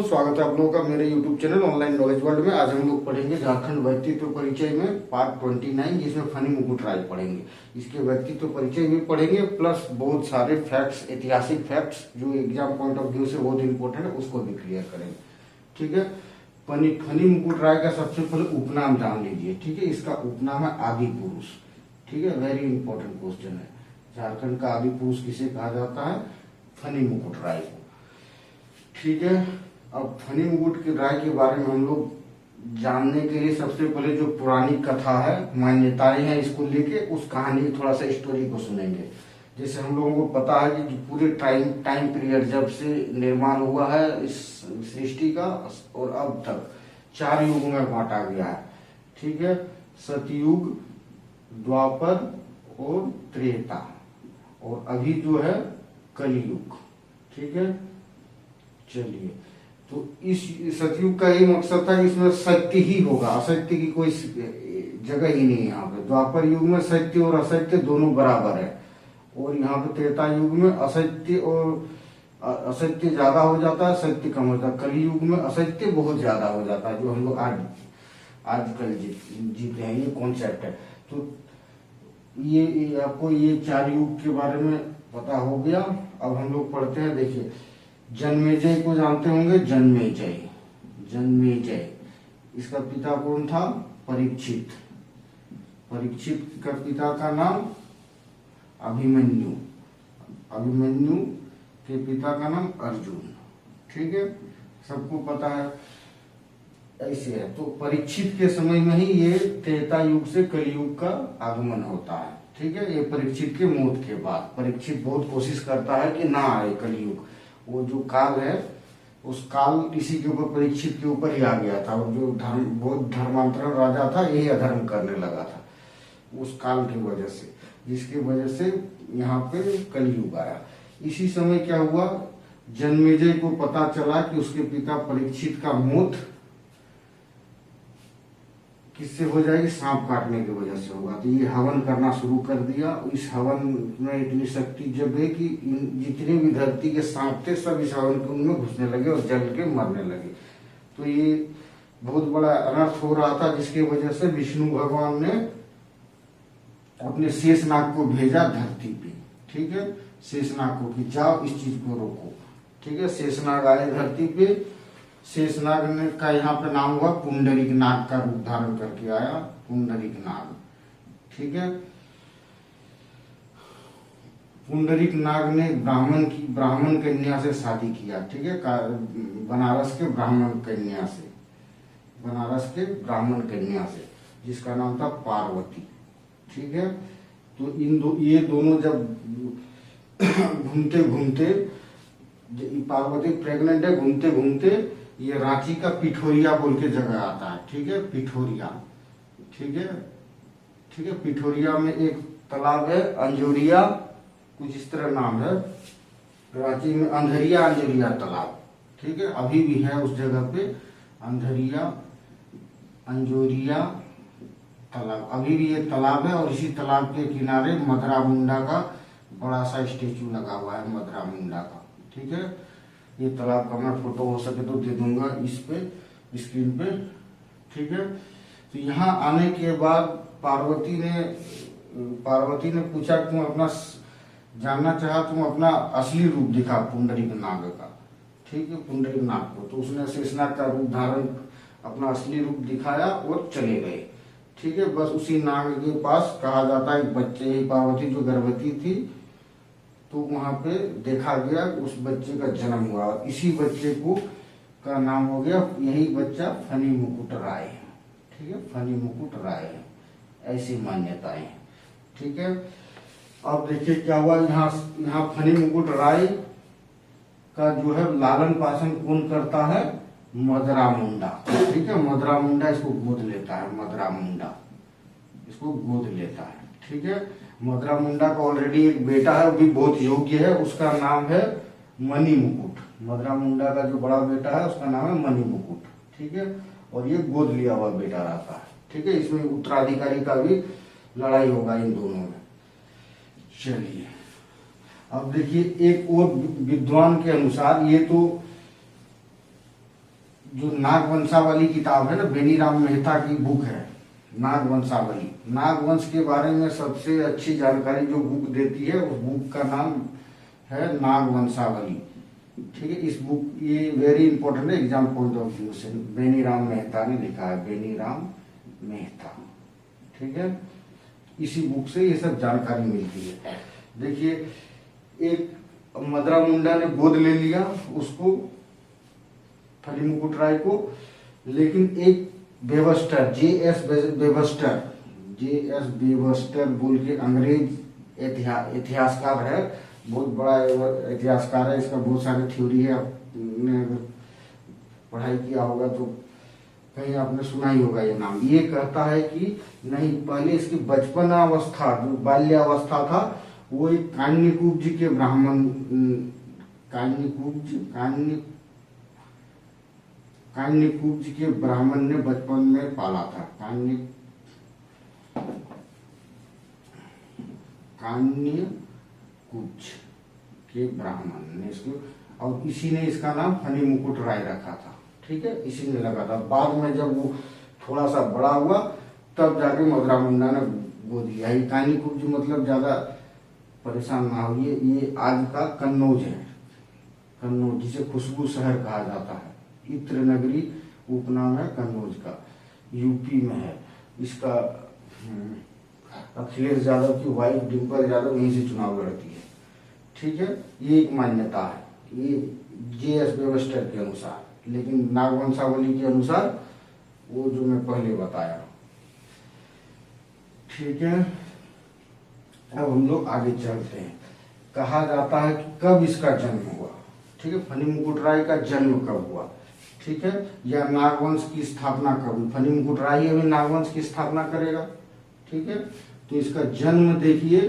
दोस्तों, स्वागत है आप लोगों का मेरे YouTube channel online knowledge world में। आज हम लोग पढ़ेंगे झारखंड व्यक्तित्व परिचय में पार्ट 29, जिसमें फनी मुकुट राय पढ़ेंगे। इसके व्यक्तित्व परिचय भी पढ़ेंगे, प्लस बहुत सारे फैक्ट्स, ऐतिहासिक फैक्ट्स जो एग्जाम पॉइंट ऑफ व्यू से बहुत इंपॉर्टेंट है, उसको भी क्लियर करेंगे। ठीक है। फनी मुकुट राय का सबसे पहले उपनाम जान लीजिए। ठीक है, इसका उपनाम है आदि पुरुष। ठीक है, वेरी इंपॉर्टेंट क्वेश्चन है। झारखंड का आदि पुरुष किसे कहा जाता है? फनी मुकुट राय को। ठीक है। अब फनी मुकुट के राय के बारे में हम लोग जानने के लिए सबसे पहले जो पुरानी कथा है, मान्यताएं हैं इसको लेके, उस कहानी की थोड़ा सा स्टोरी को सुनेंगे। जैसे हम लोगों को पता है कि पूरे टाइम पीरियड जब से निर्माण हुआ है इस सृष्टि का और अब तक 4 युग में बांटा गया है। ठीक है, सतयुग, द्वापर और त्रेता, और अभी जो है कलयुग। ठीक है, चलिए, तो इस सतयुग का ये मकसद था कि इसमें सत्य ही होगा, असत्य की कोई जगह ही नहीं है। यहाँ पे द्वापर युग में सत्य और असत्य दोनों बराबर है, और यहाँ पे त्रेता युग में असत्य ज्यादा हो जाता है, सत्य कम हो जाता है। कलयुग में असत्य बहुत ज्यादा हो जाता है, जो हम लोग आजकल जीते हैं, ये कॉन्सेप्ट है। तो ये आपको ये 4 युग के बारे में पता हो गया। अब हम लोग पढ़ते हैं। देखिए, जन्मेजय को जानते होंगे। जन्मेजय इसका पिता कौन था? परीक्षित। परीक्षित का पिता का नाम अभिमन्यु। अभिमन्यु के पिता का नाम अर्जुन। ठीक है, सबको पता है। ऐसे है, तो परीक्षित के समय में ही ये त्रेता युग से कलयुग का आगमन होता है। ठीक है, ये परीक्षित के मौत के बाद। परीक्षित बहुत कोशिश करता है कि ना आए कलयुग, वो जो काल है उस काल इसी के ऊपर, परीक्षित के ऊपर ही आ गया था। और जो बहुत धर्मांतरण राजा था, यही अधर्म करने लगा था उस काल की वजह से, जिसकी वजह से यहाँ पे कलयुग आया। इसी समय क्या हुआ, जन्मेजय को पता चला कि उसके पिता परीक्षित का मौत किससे हो जाएगी? सांप काटने की वजह से होगा। तो ये हवन करना शुरू कर दिया। इस हवन में इतनी शक्ति जब है कि जितने भी धरती के सांप थे सब इस हवन के उनमें घुसने लगे और जल के मरने लगे। तो ये बहुत बड़ा अनर्थ हो रहा था, जिसकी वजह से विष्णु भगवान ने अपने शेषनाग को भेजा धरती पे। ठीक है, शेषनाग को कि जाओ इस चीज को रोको। ठीक है, शेषनाग आए धरती पे। शेषनाग ने का यहाँ पे नाम हुआ पुंडरीक नाग का रूप धारण करके आया, पुंडरीक नाग। ठीक है, पुंडरीक नाग ने ब्राह्मण कन्या से शादी किया। ठीक है, बनारस के ब्राह्मण कन्या से, जिसका नाम था पार्वती। ठीक है, तो ये दोनों जब घूमते घूमते, पार्वती प्रेग्नेंट है, घूमते घूमते ये रांची का पिठोरिया बोल के जगह आता है। ठीक है, पिठोरिया। ठीक है, पिठोरिया में एक तालाब है, अंजोरिया, कुछ इस तरह नाम है। रांची में अंधरिया तालाब। ठीक है, अभी भी है उस जगह पे अंजोरिया तालाब, अभी भी ये तालाब है। और इसी तालाब के किनारे मदरा मुंडा का बड़ा सा स्टेचू लगा हुआ है, मदरा मुंडा का। ठीक है, ये तालाब का मैं फोटो हो सके तो दे दूंगा इस पे स्क्रीन पे। ठीक है, तो यहाँ आने के बाद पार्वती ने पूछा, तुम अपना जानना चाहा, तुम अपना असली रूप दिखा पुंडरीक नाग का। ठीक है, पुंडरीक नाग को। तो उसने शेषनाग का रूप धारण, अपना असली रूप दिखाया और चले गए। ठीक है, बस उसी नाग के पास कहा जाता है एक बच्चे, पार्वती जो गर्भवती थी, तो वहां पे देखा गया उस बच्चे का जन्म हुआ। इसी बच्चे को का नाम हो गया, यही बच्चा फनी मुकुट राय। ठीक है, फनी मुकुट राय, ऐसी मान्यताएं। ठीक है, अब देखिए क्या हुआ। यहाँ फनी मुकुट राय का जो है लालन पालन कौन करता है? मदरा मुंडा। ठीक है, मदरा मुंडा इसको गोद लेता है, मदरा मुंडा इसको गोद लेता है। ठीक है, मदरा मुंडा का ऑलरेडी एक बेटा है, वो भी बहुत योग्य है, उसका नाम है मणि मुकुट। मदरा मुंडा का जो बड़ा बेटा है उसका नाम है मणि मुकुट। ठीक है, और ये गोद लिया हुआ बेटा रहता है। ठीक है, इसमें उत्तराधिकारी का भी लड़ाई होगा इन दोनों में। चलिए, अब देखिए, एक और विद्वान के अनुसार, ये तो जो नागवंशावली किताब है ना, बेनीराम मेहता की बुक है नागवंशावली। नागवंश के बारे में सबसे अच्छी जानकारी जो बुक देती है, उस बुक का नाम है नागवंशावली। ठीक है, इस बुक ये वेरी इंपॉर्टेंट है एग्जाम पॉइंट ऑफ व्यू से। बेनीराम मेहता ने लिखा है, बेनीराम मेहता। ठीक है, इसी बुक से ये सब जानकारी मिलती है। देखिए, एक मदरा मुंडा ने गोद ले लिया उसको, फनी मुकुट राय को, लेकिन एक बेवस्टर, जे.एस. बेवस्टर बोल के अंग्रेज इतिहासकार है, बहुत बड़ा इतिहासकार है, इसका बहुत सारे थ्योरी है। आपने अगर पढ़ाई किया होगा तो कहीं आपने सुना ही होगा ये नाम। ये कहता है कि नहीं, पहले इसकी बचपन अवस्था, जो बाल्यावस्था था, वो एक कान्यकुब्ज के ब्राह्मण, कान्यकुब्ज के ब्राह्मण ने बचपन में पाला था। कान्यकुब्ज के ब्राह्मण ने इसको, और इसी ने इसका नाम फनी मुकुट राय रखा था। ठीक है, इसी ने लगा था। बाद में जब वो थोड़ा सा बड़ा हुआ तब जाके मदरा मुंडा ने गोद लिया। ये कान्यकुब्ज मतलब ज्यादा परेशान ना होइए, ये आज का कन्नौज है, कन्नौज जिसे खुशबू शहर कहा जाता है। इत्र नगरी उपनाम है कन्नौज का, यूपी में है। इसका अखिलेश यादव की वाइफ डिम्पल यादव यहीं से चुनाव लड़ती है। ठीक है, ये एक मान्यता है, ये जे.एस. बेवस्टर के अनुसार। लेकिन नागवंशावली के अनुसार वो जो मैं पहले बताया। ठीक है, अब हम लोग आगे चलते हैं। कहा जाता है कि कब इसका जन्म हुआ। ठीक है, फनी मुकुट राय का जन्म कब हुआ, ठीक है, या नागवंश की स्थापना कब हुई। फनी मुकुट राय अभी नागवंश की स्थापना करेगा। ठीक है, तो इसका जन्म देखिए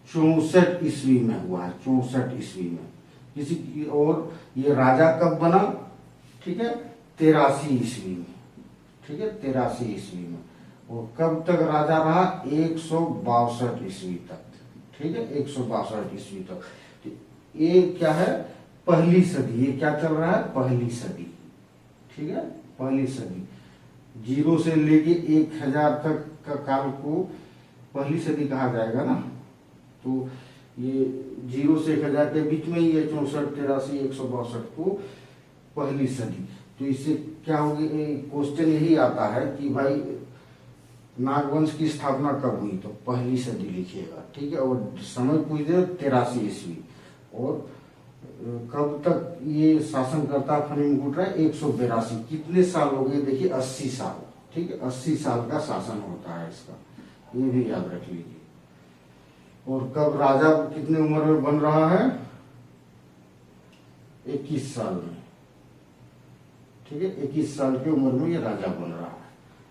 64 ईस्वी में हुआ है, 64 ईस्वी में। किसी की, और ये राजा कब बना, ठीक है, 83 ईस्वी में। ठीक है, 83 ईस्वी में। और कब तक राजा रहा, 162 ईस्वी तक। ठीक है, 162 ईस्वी तक। तो ये क्या है, पहली सदी। ये क्या चल रहा है, पहली सदी। ठीक है, पहली सदी, 0 से लेके 1000 तक का काल को पहली सदी कहा जाएगा ना। तो ये 0 से 1000 के बीच में ही है, 64, 83, 162 को पहली सदी। तो इससे क्या होगी, क्वेश्चन यही आता है कि भाई नागवंश की स्थापना कब हुई, तो पहली सदी लिखिएगा। ठीक है, और समय पूछ दे 83 ईस्वी। और कब तक ये शासन करता है फनी मुकुट राय, 182। कितने साल हो गए, देखिए 80 साल। ठीक है, 80 साल का शासन होता है इसका, ये भी याद रख लीजिए। और कब राजा कितने उम्र में बन रहा है, 21 साल में। ठीक है, 21 साल की उम्र में ये राजा बन रहा है।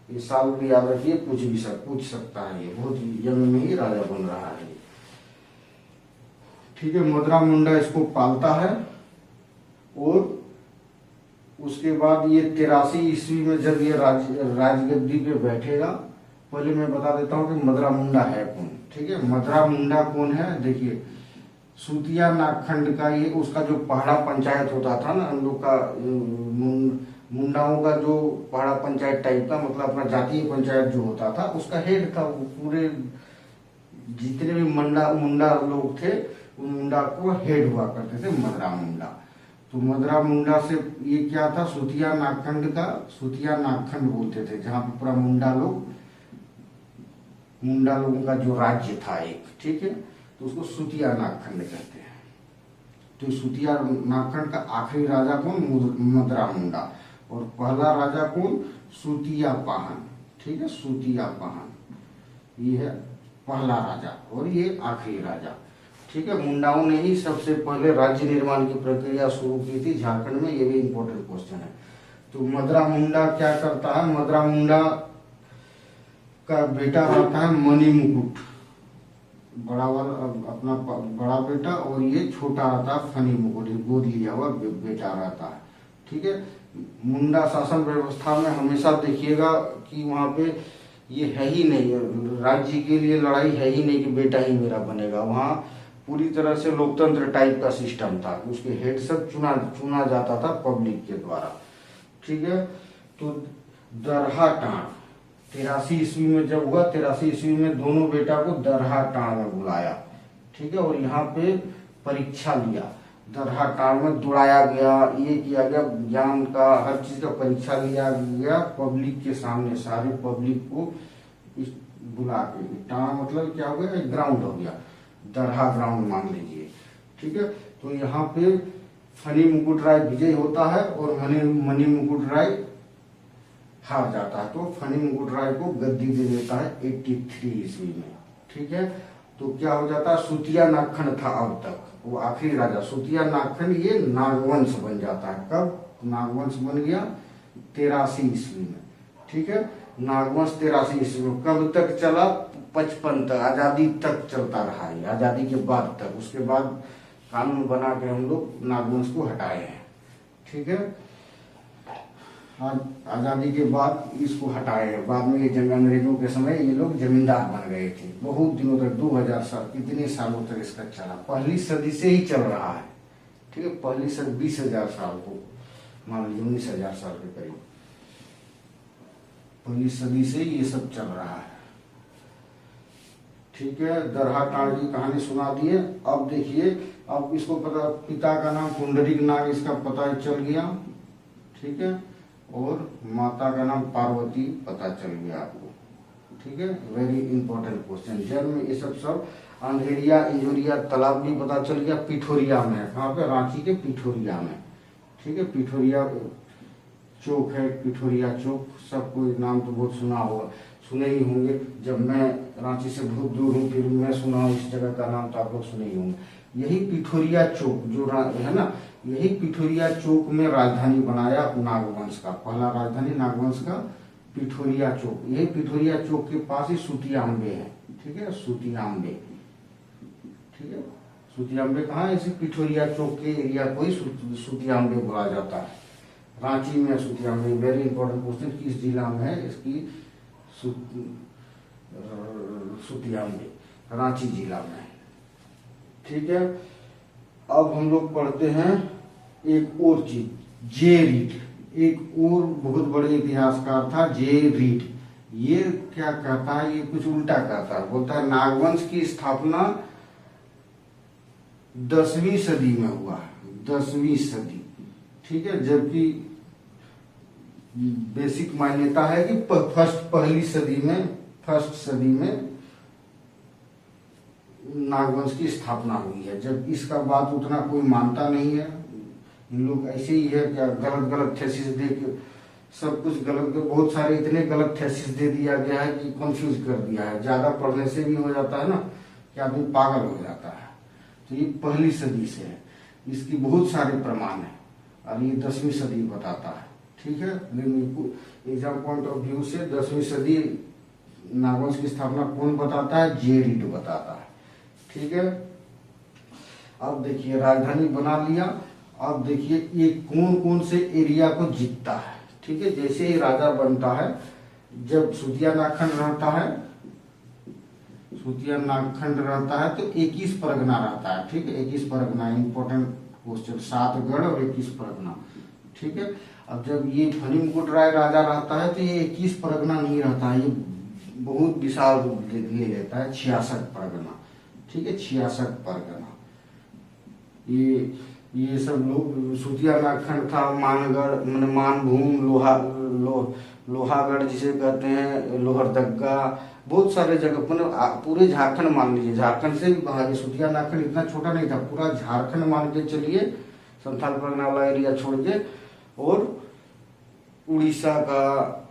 ये साल भी याद रखिए, पूछ सकता है, ये बहुत यंग में ही राजा बन रहा है। ठीक है, मदरा मुंडा इसको पालता है। और उसके बाद ये 83 ईस्वी में जब ये राजगद्दी पे बैठेगा, पहले मैं बता देता हूँ कि मदरा मुंडा है कौन। ठीक है, मदरा मुंडा कौन है, देखिए सूतिया नागखंड का, ये उसका जो पहाड़ा पंचायत होता था ना, हम लोग का मुंडाओं का जो पहाड़ा पंचायत टाइप का, मतलब अपना जातीय पंचायत जो होता था, उसका हेड था। वो पूरे जितने भी मुंडा लोग थे, उन मुंडा को हेड हुआ करते थे मदरा मुंडा। तो मदरा मुंडा से ये क्या था, सूतिया नागखंड का, सूतिया नागखंड बोलते थे, जहाँ पे पूरा मुंडा लोगों का जो राज्य था एक। ठीक है, तो उसको सूतिया नागखंड कहते हैं। तो सूतिया नागखंड का आखिरी राजा कौन, मदरा मुंडा। और पहला राजा कौन, सूतिया पाहन। ठीक है, सूतिया पाहन ये है पहला राजा, और ये आखिरी राजा। ठीक है, मुंडाओं ने ही सबसे पहले राज्य निर्माण की प्रक्रिया शुरू की थी झारखंड में। ये भी इंपॉर्टेंट क्वेश्चन है। तो मदरा मुंडा क्या करता है, मदरा मुंडा का बेटा रहता है मणि मुकुट, बड़ा वाला अपना बड़ा बेटा, और ये छोटा रहता है फनी मुकुट, गोद लिया हुआ बेटा रहता है। ठीक है, मुंडा शासन व्यवस्था में हमेशा देखिएगा कि वहां पे ये है ही नहीं, राज्य के लिए लड़ाई है ही नहीं कि बेटा ही मेरा बनेगा। वहां पूरी तरह से लोकतंत्र टाइप का सिस्टम था, उसके हेड सब चुना जाता था पब्लिक के द्वारा। ठीक है। तो दरहा टाण 83 ईस्वी में जब हुआ, 83 ईस्वी में दोनों बेटा को दरहा टाण में बुलाया, ठीक है, और यहाँ पे परीक्षा लिया। दरहा टाण में दौड़ाया गया, ये किया गया, ज्ञान का हर चीज का परीक्षा लिया गया पब्लिक के सामने, सारे पब्लिक को बुला के। टाण मतलब क्या हो गया, ग्राउंड हो गया, दरहा ग्राउंड मान लीजिए, ठीक है। तो यहाँ पे फनी मुकुट राय विजय होता है और मणि मुकुट राय हार जाता है। तो फनी मुकुट राय को गद्दी दे देता है 83 ईस्वी में, ठीक है। तो क्या हो जाता है, सुतिया नागखंड था अब तक, वो आखिरी राजा सुतिया नागखंड, ये नागवंश बन जाता है। कब नागवंश बन गया, 83 ईस्वी में, ठीक है। नागवंश 83 ईस्वी में कब तक चला, 55 तक, आजादी तक चलता रहा है, आजादी के बाद तक। उसके बाद कानून बना के हम लोग नागवंश को हटाए हैं, ठीक है। आजादी के बाद इसको हटाए हैं। बाद में ये जंग अंग्रेजों के समय ये लोग जमींदार बन गए थे। बहुत दिनों तक 2000 साल, कितने सालों तक इसका चला, पहली सदी से ही चल रहा है, ठीक है। पहली सदी 20,000 साल को मान लीजिए, 19,000 साल के करीब, पहली सदी से ये सब चल रहा है, ठीक है। दरहा टाण की कहानी सुना दिए। अब देखिए, अब इसको पता, पिता का नाम पुंडरीक नाग, इसका पता चल गया, ठीक है, और माता का नाम पार्वती पता चल गया आपको, ठीक है। Very important question. जन्म ये सब अंधेरिया इंजोरिया तालाब भी पता चल गया, पिठोरिया में, कहाँ पे, रांची के पिठोरिया में, ठीक है। पिठोरिया चौक है, पिठोरिया चौक, सबको नाम तो बहुत सुना होगा, सुने ही होंगे। जब मैं रांची से बहुत दूर हूँ, फिर मैं सुना हूँ इस जगह का नाम, तो आप लोग सुने ही होंगे। यही पिठोरिया चौक जो है ना, यही पिठोरिया चौक में राजधानी बनाया नागवंश का, पहला राजधानी नागवंश का पिठोरिया चौक। यही पिठोरिया चौक के पास ही सूतियाम्बे है, ठीक है, सूतियाम्बे, ठीक है। सूतियाम्बे कहाँ है, इसी पिठोरिया चौक के एरिया को ही सूतियाम्बे बोला जाता है। रांची में सूतियाम्बे, वेरी इंपॉर्टेंट क्वेश्चन, किस जिला में है इसकी, सूतियाम्बे रांची जिला में, ठीक है। अब हम लोग पढ़ते हैं एक और चीज, जे रीड, एक और बहुत बड़े इतिहासकार था जे रीड। ये क्या कहता है, ये कुछ उल्टा कहता है, बोलता है नागवंश की स्थापना 10वीं सदी में हुआ है, 10वीं सदी, ठीक है। जबकि बेसिक मान्यता है कि फर्स्ट सदी में नागवंश की स्थापना हुई है। जब इसका बात उतना कोई मानता नहीं है, इन लोग ऐसे ही है, क्या गलत गलत थेसिस दे के सब कुछ गलत, बहुत सारे इतने गलत थेसिस दे दिया गया है कि कंफ्यूज कर दिया है। ज्यादा पढ़ने से भी हो जाता है ना कि आदमी पागल हो जाता है। तो ये पहली सदी से है, इसकी बहुत सारे प्रमाण है, और ये 10वीं सदी बताता है, ठीक है। एग्जाम पॉइंट ऑफ व्यू से 10वीं सदी नागवंश की स्थापना कौन बताता है, जे रीड बताता है, ठीक है। अब देखिए राजधानी बना लिया। अब देखिए ये कौन कौन से एरिया को जीतता है, ठीक है। जैसे ही राजा बनता है, जब सूतिया नागखंड रहता है, सूतिया नागखंड रहता है, तो 21 परगना रहता है, ठीक है। 21 परगना, इंपॉर्टेंट क्वेश्चन, 7 गढ़ और 21 परगना, ठीक है। अब जब ये फनी मुकुट राय राजा रहता है, तो ये 21 परगना नहीं रहता है, ये बहुत विशाल रूप ले लेता है, 66 परगना, ठीक है, 66 परगना। ये सब लोग, सूतिया नागखंड था, मानगढ़, मानभूम, लोहागढ़ जिसे कहते हैं, लोहरदग्गा, बहुत सारे जगह, मतलब पूरे झारखंड मान लीजिए, झारखंड से भी बाहर, सूतिया नागखंड इतना छोटा नहीं था, पूरा झारखंड मान के चलिए, संथाल परगना वाला एरिया छोड़ के, और उड़ीसा का,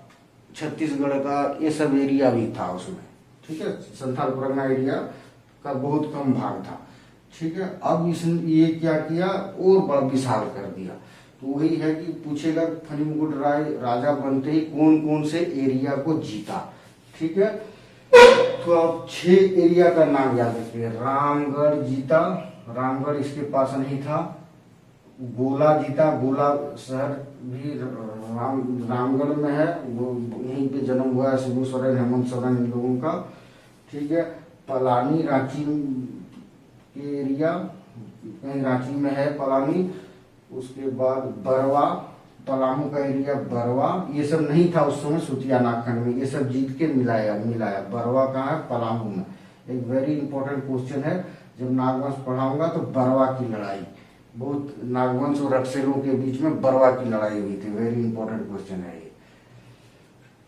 छत्तीसगढ़ का, ये सब एरिया भी था उसमें, ठीक है। संथाल परगना एरिया का बहुत कम भाग था, ठीक है। अब इसने ये क्या किया, और बड़ा विशाल कर दिया। तो वही है कि पूछेगा फनी मुकुट राय राजा बनते ही कौन कौन से एरिया को जीता, ठीक है। तो अब 6 एरिया का नाम याद रखिए। रामगढ़ जीता, रामगढ़ इसके पास नहीं था। गोला जीता, गोला शहर भी रामगढ़ में है, वो यहीं पे जन्म हुआ है शिबू सोरेन, हेमंत सोरेन, इन लोगों का, ठीक है। पलानी रांची के एरिया, कहीं रांची में है पलानी। उसके बाद बरवा, पलामू का एरिया बरवा, ये सब नहीं था उस समय सुतिया नागखंड में, ये सब जीत के मिलाया मिलाया। बरवा कहाँ है? पलामू में। एक वेरी इंपॉर्टेंट क्वेश्चन है, जब नागवंश पढ़ाऊंगा तो बरवा की लड़ाई, बहुत नागवंश और रक्सेलों के बीच में बरवा की लड़ाई हुई थी, वेरी इंपॉर्टेंट क्वेश्चन है ये।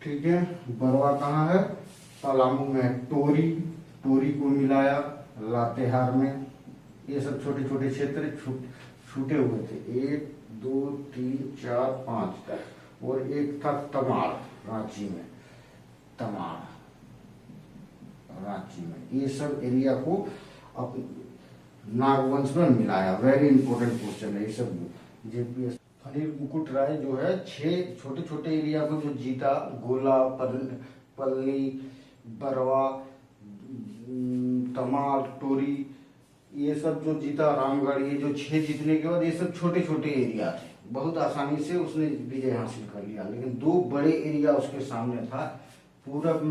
ठीक है, बरवा कहाँ है? पलामू में। टोरी, टोरी को मिलाया लातेहार में। ये सब छोटे छोटे क्षेत्र छूटे हुए थे, 1 2 3 4 5, और एक था तमाड़ रांची में, तमाड़ रांची में। ये सब एरिया को अब नागवंश में मिलाया, वेरी इंपॉर्टेंट क्वेश्चन है ये सब जेपीएस। फनी मुकुट राय जो है 6 छोटे छोटे एरिया को जो जीता, गोला, पल्ली, बरवा, तमाड़, टोरी, ये सब जो जीता, रामगढ़, ये जो 6 जीतने के बाद ये सब छोटे छोटे एरिया थे, बहुत आसानी से उसने विजय हासिल कर लिया। लेकिन 2 बड़े एरिया उसके सामने था, पूरब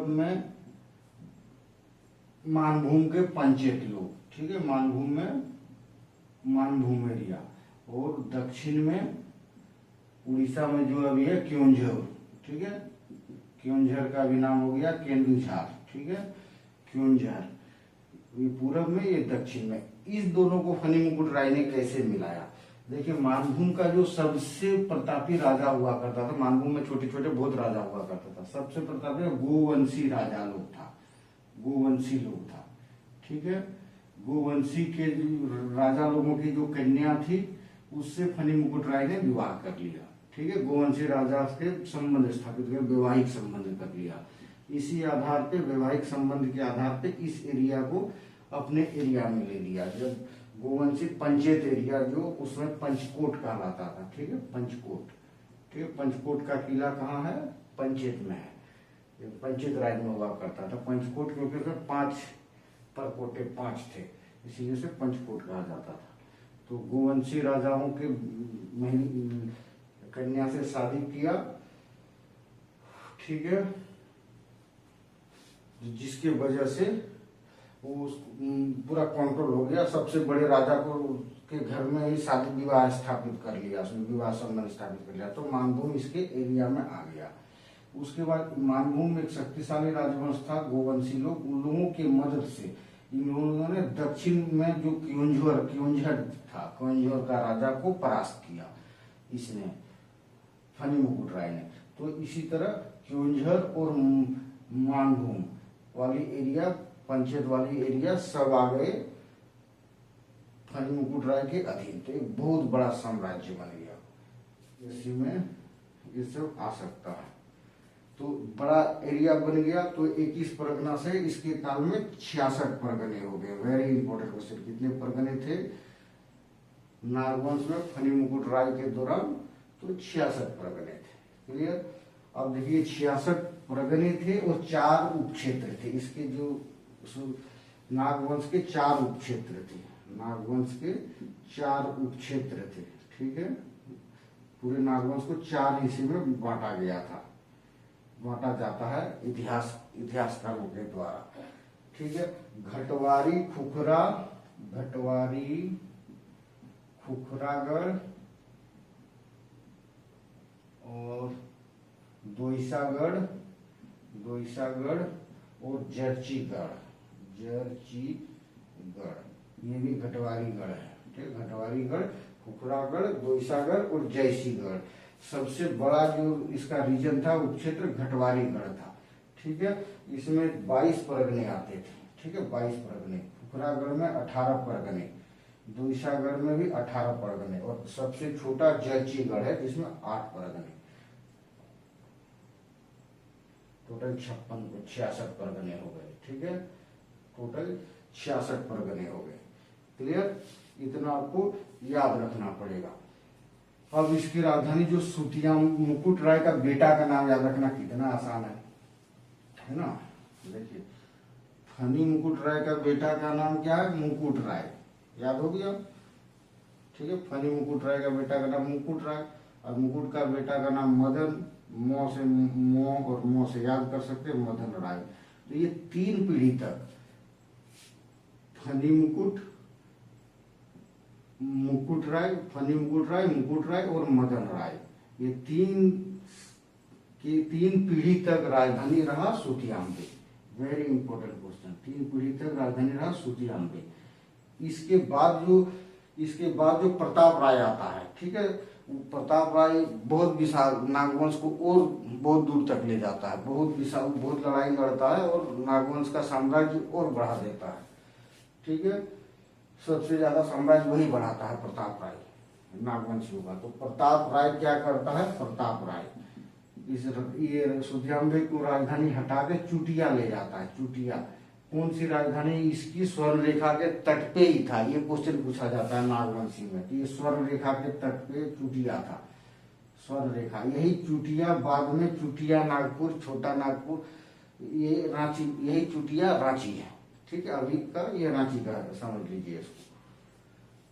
में मानभूम के पंचेत लोग, ठीक है, मानभूम में मानभूम एरिया, और दक्षिण में उड़ीसा में जो अभी है क्योंझर, ठीक है, क्योंझर का भी नाम हो गया केंदुझार, ठीक है, क्योंझर, ये पूरब में, ये दक्षिण में। इस दोनों को फनी मुकुट राय ने कैसे मिलाया? देखिए, मानभूम का जो सबसे प्रतापी राजा हुआ करता था, मानभूम में छोटे छोटे बहुत राजा हुआ करता था, सबसे प्रतापी गोवंशी राजा लोग था, गोवंशी लोग था, ठीक है। गोवंशी के राजा लोगों की जो कन्या थी, उससे फनी मुकुट राय ने विवाह कर लिया, ठीक है, गोवंशी राजा के संबंध स्थापित कर, वैवाहिक संबंध कर लिया। इसी आधार पे, वैवाहिक संबंध के आधार पे इस एरिया को अपने एरिया में ले लिया। जब गोवंशी पंचेत एरिया जो, उसमें पंचकोट कहलाता था, ठीक है, पंचकोट, ठीक है, पंचकोट का किला कहाँ है? पंचेत में है, पंचेत राज में हुआ करता था पंचकोट, क्योंकि उसमें 5 परकोटे 5 थे, इसीलिए से पंचकोट कहा जाता था। तो गोवंशी राजाओं के कन्या से शादी किया, ठीक है, जिसके वजह से वो पूरा कंट्रोल हो गया। सबसे बड़े राजा को के घर में ही शादी विवाह स्थापित कर लिया, उसने विवाह संबंध स्थापित कर लिया, तो मानभूम इसके एरिया में आ गया। उसके बाद मानभूम में एक शक्तिशाली राजवंश था गोवंशी लोग, उन लोगों की मदद से इन लोगों ने दक्षिण में जो क्योंझर था, क्योंझर का राजा को परास्त किया इसने, फनी मुकुट राय ने। तो इसी तरह क्योंझर और मानभूम वाली एरिया, पंचेत वाली एरिया सब आ गए फनी मुकुट राय के अधीन। तो एक बहुत बड़ा साम्राज्य बन गया, इसी में ये सब आ सकता है। तो बड़ा एरिया बन गया, तो 21 परगना से इसके काल में 66 परगने हो गए। वेरी इंपॉर्टेंट क्वेश्चन, कितने परगने थे नागवंश में फनी मुकुट राय के दौरान? तो 66 परगने थे। क्लियर? अब देखिए 66 परगने थे और 4 उपक्षेत्र थे। इसके जो नागवंश के 4 उपक्षेत्र थे, नागवंश के 4 उपक्षेत्र थे, ठीक है। पूरे नागवंश को 4 हिस्से में बांटा गया था, बांटा जाता है इतिहासकारों के द्वारा, ठीक है। घटवारी, खुखरागढ़ और दोईसागढ़ और जर्चीगढ़, ये भी घटवारीगढ़ है, ठीक है। घटवारीगढ़, खुखरागढ़, दोईसागढ़ और जयसीगढ़। सबसे बड़ा जो इसका रीजन था, उपक्षेत्र घटवारीगढ़ था, ठीक है। इसमें 22 परगने आते थे, ठीक है, 22 परगने। खुखरागढ़ में 18 परगने, दोईसागढ़ में भी 18 परगने, और सबसे छोटा जर्चीगढ़ है जिसमें 8 परगने। टोटल 66 परगने हो गए, ठीक है, टोटल 66 परगने हो गए। क्लियर? इतना आपको याद रखना पड़ेगा। अब इसकी राजधानी जो सुतिया, मुकुट राय का बेटा का नाम याद रखना कितना आसान है ना। देखिए, फनी मुकुट राय का बेटा का नाम क्या है? मुकुट राय, याद हो गया, ठीक है। फनी मुकुट राय का बेटा का नाम मुकुट राय, और मुकुट का बेटा का नाम मदन, मो से याद कर सकते हैं, मदन राय। तो ये 3 पीढ़ी तक फनी मुकुट, मुकुट राय, फनी मुकुट राय और मदन राय, ये तीन पीढ़ी तक राजधानी रहा सूतियाम्बे। वेरी इंपॉर्टेंट क्वेश्चन, 3 पीढ़ी तक राजधानी रहा सूतियाम्बे। इसके बाद जो प्रताप राय आता है, ठीक है, प्रताप राय बहुत विशाल नागवंश को और बहुत दूर तक ले जाता है, बहुत विशाल, बहुत लड़ाई लड़ता है और नागवंश का साम्राज्य और बढ़ा देता है, ठीक है। सबसे ज्यादा साम्राज्य वही बढ़ाता है प्रताप राय नागवंशियों का। तो प्रताप राय क्या करता है, प्रताप राय ये सूतियाम्बे को राजधानी हटा के चुटिया ले जाता है। चुटिया कौन सी राजधानी, इसकी स्वर्ण रेखा के तट पे ही था, ये क्वेश्चन पूछा जाता है नागवंशी में। तो ये स्वर्ण रेखा के तट पे चुटिया था, स्वर्ण रेखा, यही चुटिया बाद में चुटिया नागपुर, छोटा नागपुर, ये रांची, यही चुटिया रांची है, ठीक है। अभी का ये रांची का समझ लीजिए इसको,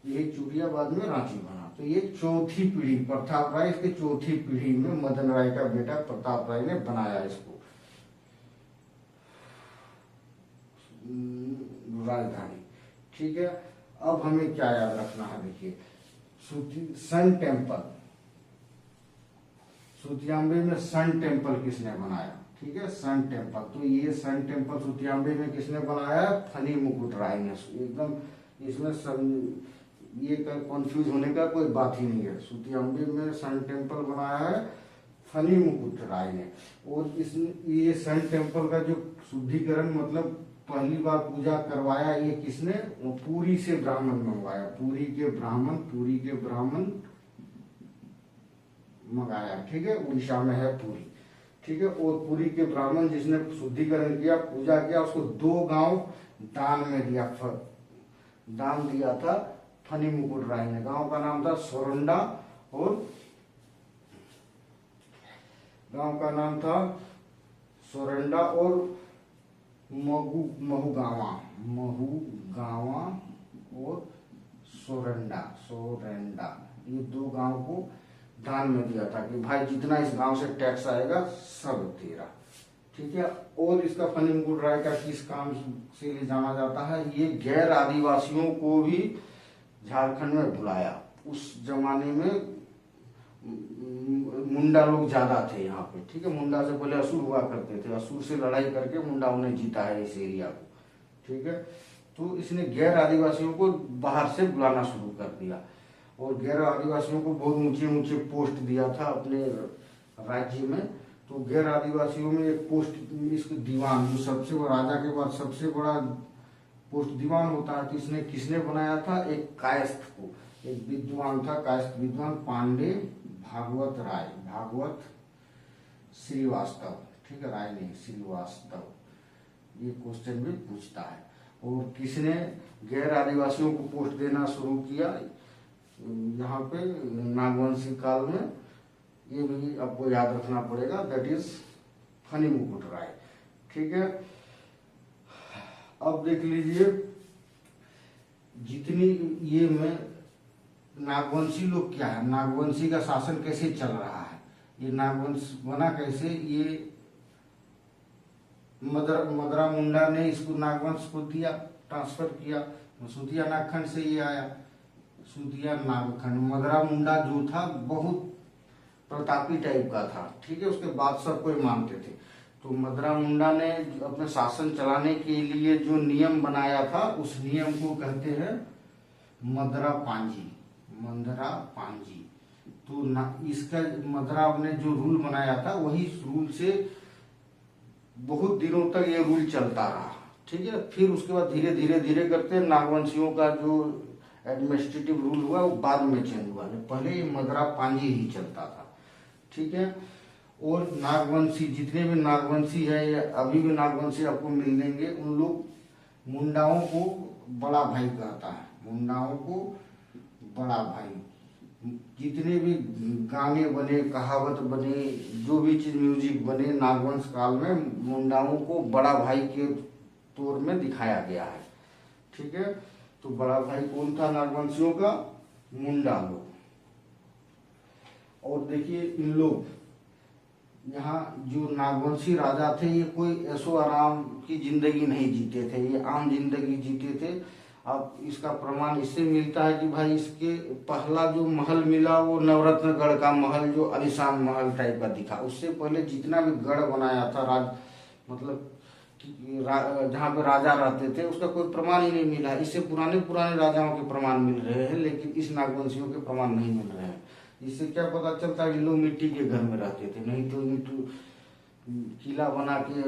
यही चुटिया बाद में रांची बना। तो ये चौथी पीढ़ी प्रताप राय, इसके चौथी पीढ़ी में मदन राय का बेटा प्रताप राय ने बनाया इसको राजधानी, ठीक है। अब हमें क्या याद रखना है, देखिए सन टेम्पल, सूतियाम्बे में सन टेम्पल किसने बनाया, ठीक है, सन टेम्पल। तो ये सन टेम्पल सूतियाम्बे में किसने बनाया, फनी मुकुट राय ने। एकदम इसमें ये कंफ्यूज होने का कोई बात ही नहीं है। सूतियाम्बे में सन टेम्पल बनाया है फनी मुकुट राय ने। और ये सन टेम्पल का जो शुद्धिकरण, मतलब पहली बार पूजा करवाया ये किसने, वो पुरी से ब्राह्मण मंगवाया, पुरी के ब्राह्मण मंगाया, ठीक है, उड़ीसा में है पुरी, ठीक है। और पुरी के ब्राह्मण जिसने शुद्धिकरण किया, पूजा किया, उसको 2 गांव दान में दिया, दान दिया था फनी मुकुट राय ने। गांव का नाम था सोरंडा और महूगावा और सोरंडा, ये 2 गांव को दान में दिया था कि भाई जितना इस गांव से टैक्स आएगा सब तेरा, ठीक है। और इसका फनी मुकुट राय का किस काम से ले जाना जाता है, ये गैर आदिवासियों को भी झारखंड में बुलाया। उस जमाने में मुंडा लोग ज्यादा थे यहाँ पे, ठीक है। मुंडा से पहले असुर हुआ करते थे, असुर से लड़ाई करके मुंडाओं ने जीता है इस एरिया को, ठीक है। तो इसने गैर आदिवासियों को बाहर से बुलाना शुरू कर दिया और गैर आदिवासियों को बहुत ऊंचे ऊंचे पोस्ट दिया था अपने राज्य में। तो गैर आदिवासियों में एक पोस्ट, इसके दीवान, जो सबसे बड़ा राजा के बाद सबसे बड़ा पोस्ट दीवान होता है, किसने बनाया था, एक कायस्थ को, एक विद्वान था, कायस्थ विद्वान पांडे भागवत श्रीवास्तव, ठीक है, राय नहीं श्रीवास्तव, ये क्वेश्चन भी पूछता है। और किसने गैर आदिवासियों को पोस्ट देना शुरू किया यहाँ पे नागवंशी काल में, ये भी आपको याद रखना पड़ेगा, दैट इज फनी मुकुट राय, ठीक है। अब देख लीजिए जितनी ये में नागवंशी लोग क्या है, नागवंशी का शासन कैसे चल रहा है, ये नागवंश बना कैसे, ये मदरा मुंडा ने इसको नागवंश को दिया, ट्रांसफर किया, सूतिया नागखंड से ये आया, सूतिया नागखंड। मदरा मुंडा जो था बहुत प्रतापी टाइप का था, ठीक है, उसके बाद सब कोई मानते थे। तो मदरा मुंडा ने अपने शासन चलाने के लिए जो नियम बनाया था, उस नियम को कहते हैं मदरा पांजी। तो इसका मदरा ने जो रूल बनाया था, वही रूल से बहुत दिनों तक ये रूल चलता रहा, ठीक है। फिर उसके बाद धीरे धीरे करते नागवंशियों का जो एडमिनिस्ट्रेटिव रूल हुआ वो बाद में चेंज हुआ, पहले ये मदरा पांजी ही चलता था, ठीक है। और नागवंशी, जितने भी नागवंशी है या अभी भी नागवंशी आपको मिल देंगे, उन लोग मुंडाओं को बड़ा भाई कहता है, मुंडाओं को बड़ा भाई। जितने भी गाने बने, कहावत बने, जो भी चीज म्यूजिक बने नागवंश काल में, मुंडाओं को बड़ा भाई के तौर में दिखाया गया है, ठीक है। तो बड़ा भाई कौन था नागवंशियों का, मुंडा लोग। और देखिए इन लोग यहाँ जो नागवंशी राजा थे, ये कोई ऐसो आराम की जिंदगी नहीं जीते थे, ये आम जिंदगी जीते थे। अब इसका प्रमाण इससे मिलता है कि भाई इसके पहला जो महल मिला वो नवरत्नगढ़ का महल, जो आलीशान महल टाइप का दिखा। उससे पहले जितना भी गढ़ बनाया था मतलब जहाँ पे राजा रहते थे, उसका कोई प्रमाण ही नहीं मिला। इससे पुराने पुराने राजाओं के प्रमाण मिल रहे हैं, लेकिन इस नागवंशियों के प्रमाण नहीं मिल रहे हैं। इससे क्या पता चलता है कि लोग मिट्टी के घर में रहते थे, नहीं तो किला बना के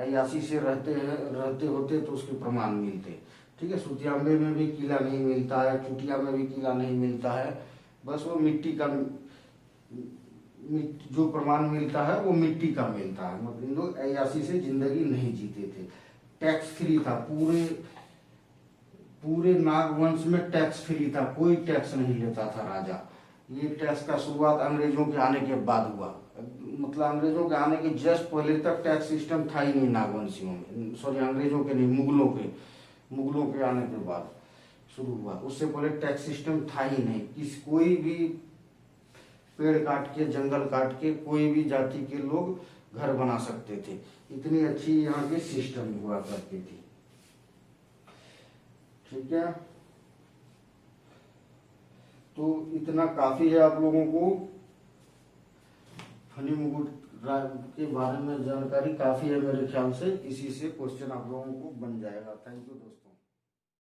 अयासी से रहते होते तो उसके प्रमाण मिलते। ठीक है, सुतियाम्बे में भी किला नहीं मिलता है, चुटिया में भी किला नहीं मिलता है। बस वो मिट्टी का जो प्रमाण मिलता है वो मिट्टी का मिलता है। मतलब इन लोग अयासी से जिंदगी नहीं जीते थे। टैक्स फ्री था, पूरे नागवंश में टैक्स फ्री था, कोई टैक्स नहीं लेता था राजा। ये टैक्स का शुरुआत अंग्रेजों के आने के बाद हुआ। मतलब अंग्रेजों के आने के जस्ट पहले तक टैक्स सिस्टम था ही नहीं नागवंशियों में। सॉरी, अंग्रेजों के नहीं, मुगलों के आने के बाद शुरू हुआ। उससे पहले टैक्स सिस्टम था ही नहीं। कोई भी पेड़ काट के, जंगल काट के कोई भी जाति के लोग घर बना सकते थे। इतनी अच्छी यहाँ की सिस्टम हुआ करती थी। ठीक है, तो इतना काफी है आप लोगों को। फनी मुकुट के बारे में जानकारी काफी है मेरे ख्याल से। इसी से क्वेश्चन आप लोगों को बन जाएगा। थैंक यू दोस्तों।